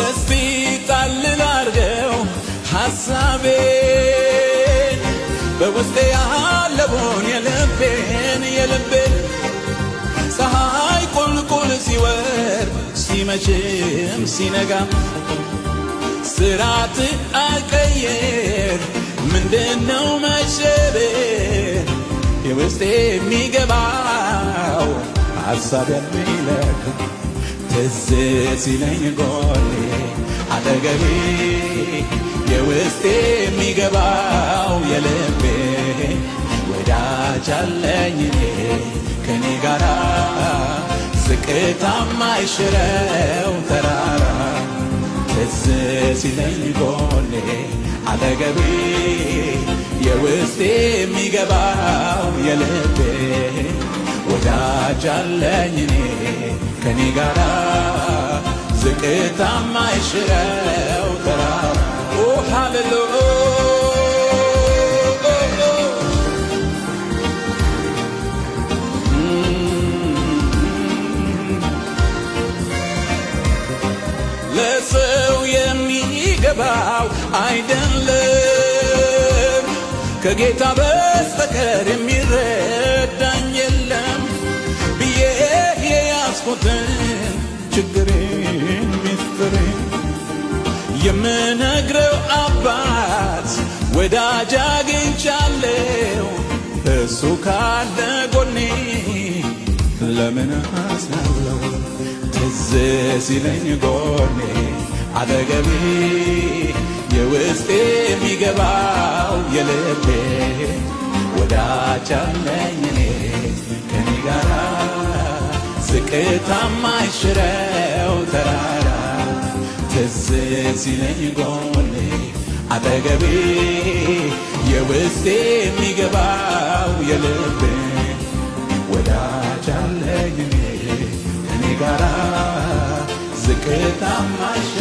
እስቲ ጣል ላርገው ሐሳቤን በውስጤ ያለውን የልቤን ፀሐይ ቁልቁል ሲወርድ ሲመሽም ሲነጋም ስራት አልቀየር ምንድነው መሸበር የውስጤ የሚገባው ሐሳብ የሚለቅ ትዝ ሲለኝ ጎኔ አጠገቤ የውስጤ የሚገባው የልቤ ወዳጅ አለኝ እኔ ከኔ ጋራ ዝቅታ ማይሽረው ተራራ ትዝ ሲለኝ ጎኔ አጠገቤ የውስጤ የሚገባው የልቤ ወዳጅ አለኝ እኔ ከኔ ጋራ ዝቅታ ማይሽረው ተራራ ኦ ሃሌሉያ ለሰው የሚገባው አይደለም ከጌታ በስተቀር የሚረዳኝ የለም ብዬ የያዝኩትን ችግሬን ሚስጥሬን የምነግረው አባት ወዳጅ አግኝቻለሁ እሱ ካለ ጎኔ ለምን አዝናለሁ ትዝ ሲለኝ ጎኔ አጠገቤ የውስጤ የሚገባው የልቤ ወዳጅ አለኝ እኔ ከኔ ጋራ ዝቅታ ማይሽረው ተራራ ትዝ ሲለኝ ጎኔ አጠገቤ የውስጤ የሚገባው የልቤ ወዳጅ አለኝ እኔ ከኔ ጋራ ዝቅታ ማይሽረው